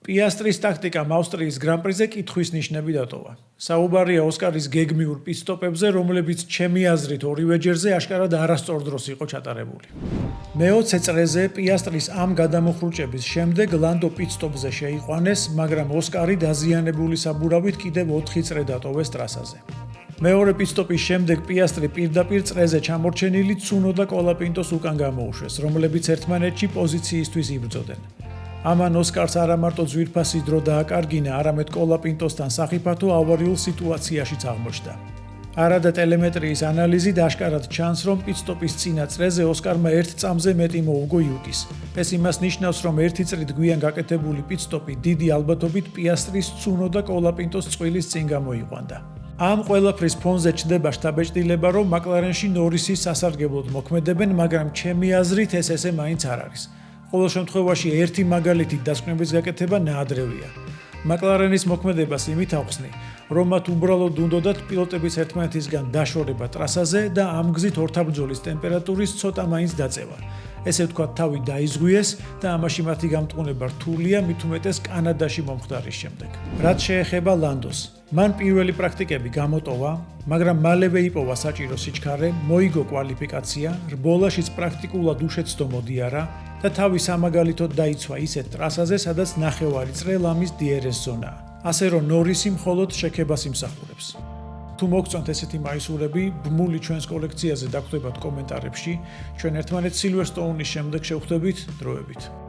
პიასტრის ტაქტიკამ ავსტრიის გრან-პრიზე კითხვის ნიშნები დატოვა. საუბარია ოსკარის გეგმიურ პიტსტოპებზე, რომლებიც ჩემი აზრით ორივეჯერზე აშკარად არასწორ დროს იყო ჩატარებული. მე-20 წრეზე პიასტრის ამ გადამოხრუჭების შემდეგ ლანდო პიტსტოპზე შეიყვანეს, მაგრამ ოსკარი დაზიანებული საბურავით კიდევ 4 წრე დატოვეს ტრასაზე. მეორე პიტსტოპის შემდეგ პიასტრი პირდაპირ წრეზე ჩამორჩენილი ცუნოდა კოლაპინტოს უკან გამოუშვეს, რომლებიც ერთმანეთში პოზიციისთვის იბრძოდნენ. ამან ოსკარს არა მარტო ძვირფასი დრო დააკარგინა, არამედ კოლაპინტოსთან სახიფათო ავარიულ სიტუაციაშიც აღმოჩნდა. არადა ტელემეტრიის ანალიზით აშკარად ჩანს, რომ პიტსტოპის წინა წრეზე ოსკარმა 1 წამზე მეტი მოუგო იუკის. ეს იმას ნიშნავს, რომ 1 წრით გვიან გაკეთებული პიტსტოპი დიდი ალბათობით პიასტრის ცუნოდა კოლაპინტოს წყვილის წინ გამოიყვანდა. ამ ყველაფრის ფონზე ჩნდება შთაბეჭდილება, რომ მაკლარენში ნორისის სასარგებლოდ მოქმედებენ, მაგრამ ჩემი აზრით ეს ესე მაინც არ არის. ყოველ შემთხვევაში ერთი მაგალითით დასკვნების გაკეთება ნაადრევია. მაკლარენის მოქმედებას იმით ახსნი, რომ მათ უბრალოდ უნდოდათ პილოტების ერთმანეთისგან დაშორება ტრასაზე და ამ გზით ორთაბრძოლის ტემპერატურის ცოტა მაინც დაწევა. ესე ვთქვათ, თავი დაიზღვიეს და ამაში მათი გამტყუნება რთულია, მით უმეტეს კანადაში მომხდარის შემდეგ. რაც შეეხება ლანდოს, მან პირველი პრაქტიკები გამოტოვა, მაგრამ მალევე იპოვა საჭირო სიჩქარე, მოიგო კვალიფიკაცია, რბოლაშიც პრაქტიკულად უშეცდო მოდიარა და თავი სამაგალითოდ დაიცვა ისეთ ტრასაზე, სადაც ნახევარი წრე ლამის DRS ზონაა. ასე რომ ნორისი მხოლოდ შექებას იმსახურებს. თუ მოგწონთ ესეთი მაისურები, ბმული ჩვენს კოლექციაზე დაგვხვდებათ კომენტარებში, ჩვენ ერთმანეთს სილვერსტოუნის შემდეგ შევხვდებით დროებით.